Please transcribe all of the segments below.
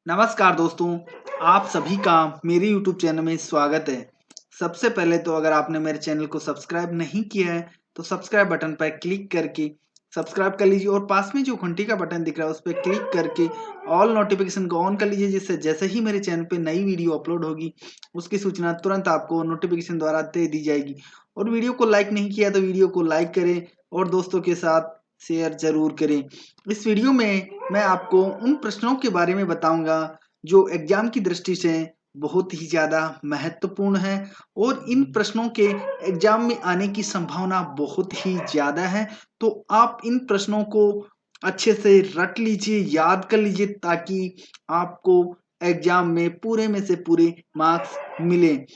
नमस्कार दोस्तों, आप सभी का मेरे YouTube चैनल में स्वागत है। सबसे पहले तो अगर आपने मेरे चैनल को सब्सक्राइब नहीं किया है, तो सब्सक्राइब बटन पर क्लिक करके सब्सक्राइब कर लीजिए और पास में जो घंटी का बटन दिख रहा है उस पर क्लिक करके ऑल नोटिफिकेशन को ऑन कर लीजिए, जिससे जैसे ही मेरे चैनल पे नई वीडियो अपलोड होगी उसकी सूचना तुरंत आपको नोटिफिकेशन द्वारा दे दी जाएगी। और वीडियो को लाइक नहीं किया तो वीडियो को लाइक करें और दोस्तों के साथ शेयर जरूर करें। इस वीडियो में मैं आपको उन प्रश्नों के बारे में बताऊंगा जो एग्जाम की दृष्टि से बहुत ही ज़्यादा महत्वपूर्ण है और इन प्रश्नों के एग्जाम में आने की संभावना बहुत ही ज़्यादा है। तो आप इन प्रश्नों को अच्छे से रट लीजिए, याद कर लीजिए, ताकि आपको एग्जाम में से पूरे मार्क्स मिले।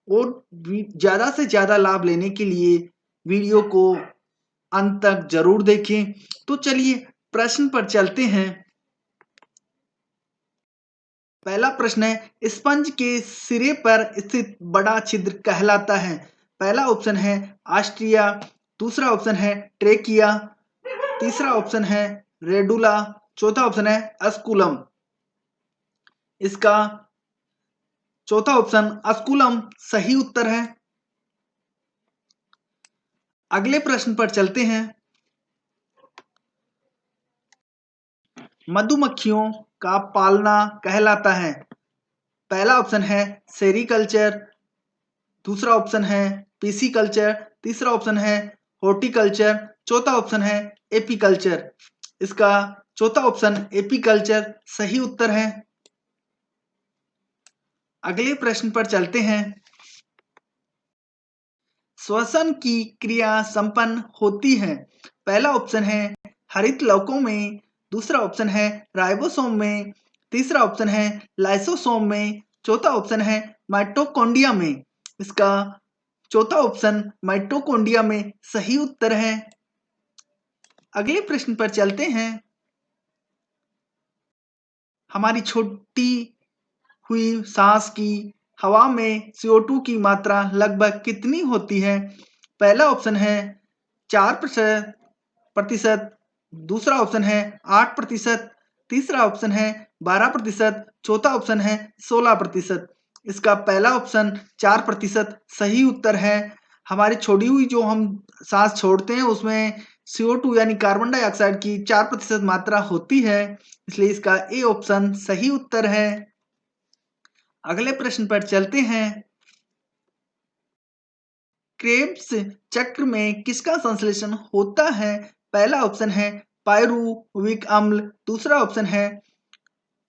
और ज़्यादा से ज़्यादा लाभ लेने के लिए वीडियो को अंत तक जरूर देखें। तो चलिए प्रश्न पर चलते हैं। पहला प्रश्न है, स्पंज के सिरे पर स्थित बड़ा छिद्र कहलाता है। पहला ऑप्शन है ऑस्ट्रिया, दूसरा ऑप्शन है ट्रेकिया, तीसरा ऑप्शन है रेडुला, चौथा ऑप्शन है अस्कुलम। इसका चौथा ऑप्शन अस्कुलम सही उत्तर है। अगले प्रश्न पर चलते हैं। मधुमक्खियों का पालना कहलाता है। पहला ऑप्शन है सेरिकल्चर, दूसरा ऑप्शन है पीसी कल्चर, तीसरा ऑप्शन है हॉर्टिकल्चर, चौथा ऑप्शन है एपीकल्चर। इसका चौथा ऑप्शन एपीकल्चर सही उत्तर है। अगले प्रश्न पर चलते हैं। श्वसन की क्रिया संपन्न होती है। पहला ऑप्शन है हरित लवकों में, दूसरा ऑप्शन है राइबोसोम में, तीसरा ऑप्शन है लाइसोसोम में, चौथा ऑप्शन है माइटोकॉन्ड्रिया में। इसका चौथा ऑप्शन माइटोकॉन्ड्रिया में सही उत्तर है। अगले प्रश्न पर चलते हैं। हमारी छोटी हुई सांस की हवा में CO2 की मात्रा लगभग कितनी होती है। पहला ऑप्शन है 4%, दूसरा ऑप्शन है 8%, तीसरा ऑप्शन है 12%, चौथा ऑप्शन है 16%। इसका पहला ऑप्शन 4% सही उत्तर है। हमारी छोड़ी हुई जो हम सांस छोड़ते हैं उसमें CO2 यानी कार्बन डाइऑक्साइड की 4% मात्रा होती है, इसलिए इसका ए ऑप्शन सही उत्तर है। अगले प्रश्न पर चलते हैं। क्रेब्स चक्र में किसका संश्लेषण होता है। पहला ऑप्शन है पायरुविक अम्ल, दूसरा ऑप्शन है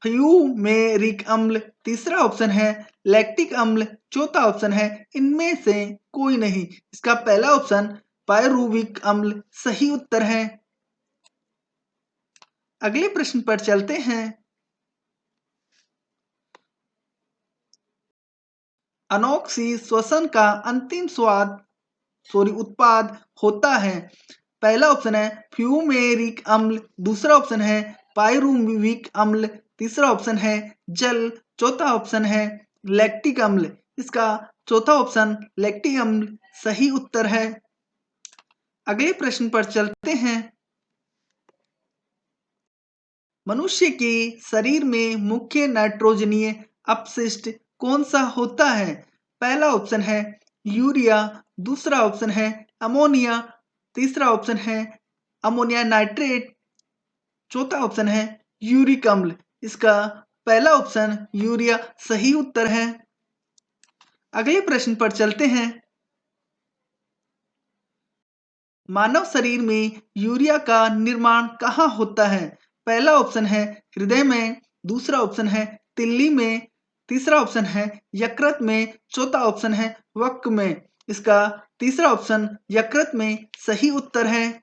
फ्यूमेरिक अम्ल, तीसरा ऑप्शन है लैक्टिक अम्ल, चौथा ऑप्शन है इनमें से कोई नहीं। इसका पहला ऑप्शन पायरुविक अम्ल सही उत्तर है। अगले प्रश्न पर चलते हैं। अनोक्सी श्वसन का अंतिम उत्पाद होता है। पहला ऑप्शन है फ्यूमेरिक अम्ल, दूसरा ऑप्शन है पायरुविक अम्ल, तीसरा ऑप्शन है जल, चौथा ऑप्शन है लैक्टिक अम्ल। इसका चौथा ऑप्शन लैक्टिक अम्ल सही उत्तर है। अगले प्रश्न पर चलते हैं। मनुष्य के शरीर में मुख्य नाइट्रोजनीय अपशिष्ट कौन सा होता है। पहला ऑप्शन है यूरिया, दूसरा ऑप्शन है अमोनिया, तीसरा ऑप्शन है अमोनिया नाइट्रेट, चौथा ऑप्शन है यूरिक अम्ल। इसका पहला ऑप्शन यूरिया सही उत्तर है। अगले प्रश्न पर चलते हैं। मानव शरीर में यूरिया का निर्माण कहाँ होता है। पहला ऑप्शन है हृदय में, दूसरा ऑप्शन है तिल्ली में, तीसरा ऑप्शन है यकृत में, चौथा ऑप्शन है वक्क में। इसका तीसरा ऑप्शन यकृत में सही उत्तर है।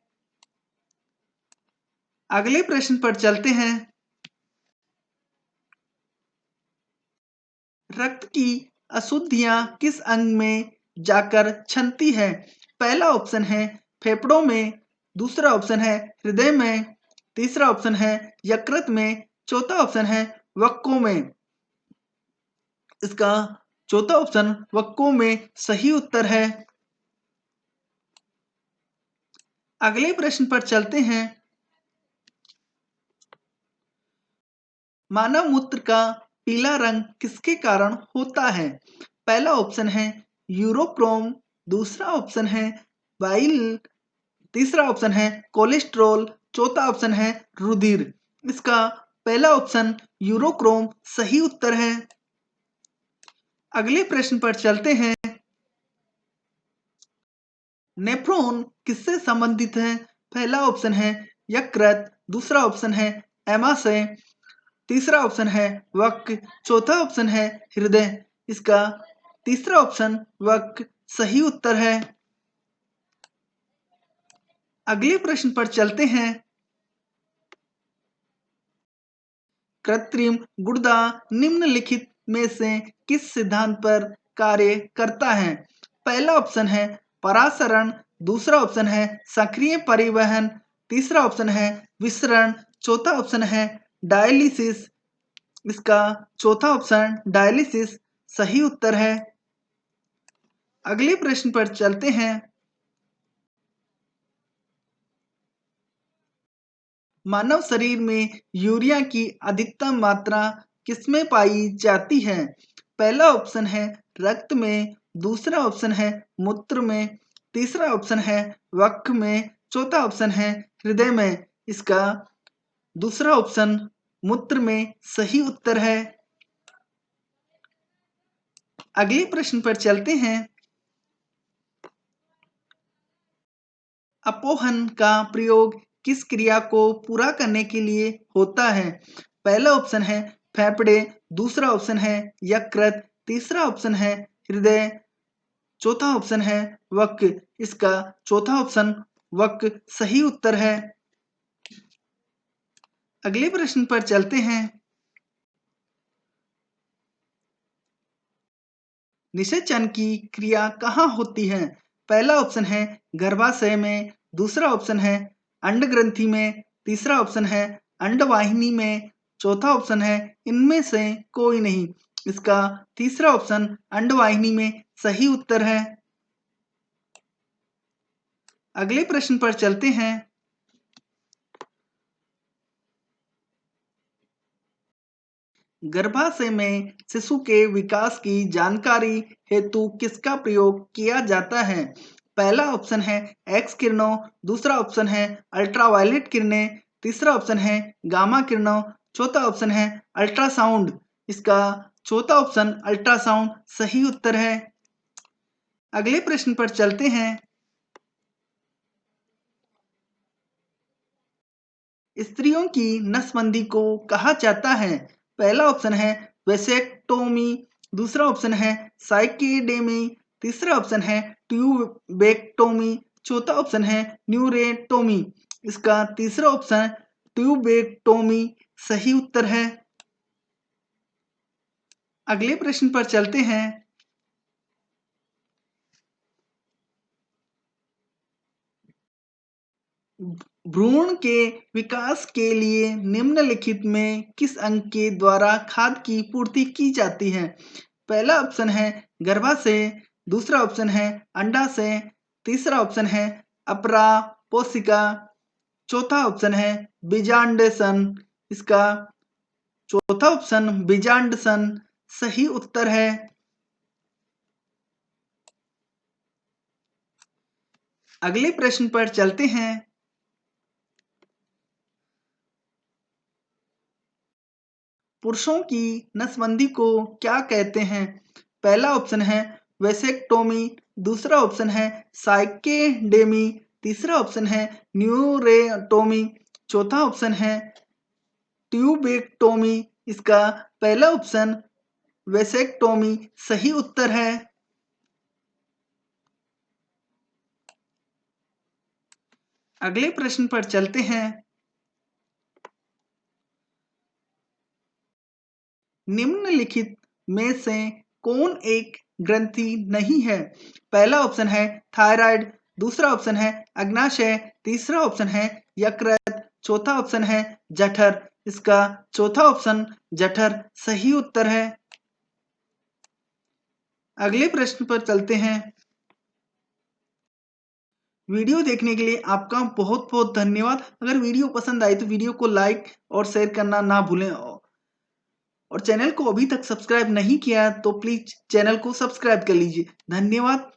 अगले प्रश्न पर चलते हैं। रक्त की अशुद्धियां किस अंग में जाकर छनती है। पहला ऑप्शन है फेफड़ों में, दूसरा ऑप्शन है हृदय में, तीसरा ऑप्शन है यकृत में, चौथा ऑप्शन है वक्कों में। इसका चौथा ऑप्शन वक्कों में सही उत्तर है। अगले प्रश्न पर चलते हैं। मानव मूत्र का पीला रंग किसके कारण होता है? पहला ऑप्शन है यूरोक्रोम, दूसरा ऑप्शन है बाइल, तीसरा ऑप्शन है कोलेस्ट्रॉल, चौथा ऑप्शन है रुधिर। इसका पहला ऑप्शन यूरोक्रोम सही उत्तर है। अगले प्रश्न पर चलते हैं। नेफ्रॉन किससे संबंधित है? पहला ऑप्शन है यकृत, दूसरा ऑप्शन है एमाशय, तीसरा ऑप्शन है वक्क, चौथा ऑप्शन है हृदय। इसका तीसरा ऑप्शन वक्क सही उत्तर है। अगले प्रश्न पर चलते हैं। कृत्रिम गुर्दा निम्नलिखित में से किस सिद्धांत पर कार्य करता है? पहला ऑप्शन है परासरण, दूसरा ऑप्शन है सक्रिय परिवहन, तीसरा ऑप्शन है विसरण, चौथा ऑप्शन है डायलिसिस। इसका चौथा ऑप्शन डायलिसिस सही उत्तर है। अगले प्रश्न पर चलते हैं। मानव शरीर में यूरिया की अधिकतम मात्रा किसमें पाई जाती है? पहला ऑप्शन है रक्त में, दूसरा ऑप्शन है मूत्र में, तीसरा ऑप्शन है वक्ष में, चौथा ऑप्शन है हृदय में। इसका दूसरा ऑप्शन मूत्र में सही उत्तर है। अगले प्रश्न पर चलते हैं। अपोहन का प्रयोग किस क्रिया को पूरा करने के लिए होता है? पहला ऑप्शन है फेफड़े, दूसरा ऑप्शन है यकृत, तीसरा ऑप्शन है हृदय, चौथा ऑप्शन है वक्ष। इसका चौथा ऑप्शन वक्ष सही उत्तर है। अगले प्रश्न पर चलते हैं। निषेचन की क्रिया कहाँ होती है? पहला ऑप्शन है गर्भाशय में, दूसरा ऑप्शन है अंड ग्रंथि में, तीसरा ऑप्शन है अंडवाहिनी में, चौथा ऑप्शन है इनमें से कोई नहीं। इसका तीसरा ऑप्शन अंडवाहिनी में सही उत्तर है। अगले प्रश्न पर चलते हैं। गर्भाशय में शिशु के विकास की जानकारी हेतु किसका प्रयोग किया जाता है? पहला ऑप्शन है एक्स किरणों, दूसरा ऑप्शन है अल्ट्रावायलेट किरणें, तीसरा ऑप्शन है गामा किरणों, चौथा ऑप्शन है अल्ट्रासाउंड। इसका चौथा ऑप्शन अल्ट्रासाउंड सही उत्तर है। अगले प्रश्न पर चलते हैं। स्त्रियों की नसबंदी को कहा जाता है? पहला ऑप्शन है वेसेक्टोमी, दूसरा ऑप्शन है साइकेडेमी, तीसरा ऑप्शन है ट्यूबेक्टोमी, चौथा ऑप्शन है न्यूरेटोमी। इसका तीसरा ऑप्शन ट्यूबेक्टोमी सही उत्तर है। अगले प्रश्न पर चलते हैं। भ्रूण के विकास के लिए निम्नलिखित में किस अंग के द्वारा खाद की पूर्ति की जाती है? पहला ऑप्शन है गर्भाशय, दूसरा ऑप्शन है अंडाशय, तीसरा ऑप्शन है अपरा पोषिका, चौथा ऑप्शन है बीजांडसन। इसका चौथा ऑप्शन बीजांडसन सही उत्तर है। अगले प्रश्न पर चलते हैं। पुरुषों की नसबंदी को क्या कहते हैं? पहला ऑप्शन है वेसेक्टोमी, दूसरा ऑप्शन है साइकेडेमी, तीसरा ऑप्शन है न्यूरेटोमी, चौथा ऑप्शन है ट्यूबेक्टोमी। इसका पहला ऑप्शन वेसेक्टोमी सही उत्तर है। अगले प्रश्न पर चलते हैं। निम्नलिखित में से कौन एक ग्रंथि नहीं है? पहला ऑप्शन है थायराइड, दूसरा ऑप्शन है अग्नाशय, तीसरा ऑप्शन है यकृत, चौथा ऑप्शन है जठर। इसका चौथा ऑप्शन जठर सही उत्तर है। अगले प्रश्न पर चलते हैं। वीडियो देखने के लिए आपका बहुत बहुत धन्यवाद। अगर वीडियो पसंद आए तो वीडियो को लाइक और शेयर करना ना भूलें। और चैनल को अभी तक सब्सक्राइब नहीं किया है तो प्लीज चैनल को सब्सक्राइब कर लीजिए। धन्यवाद।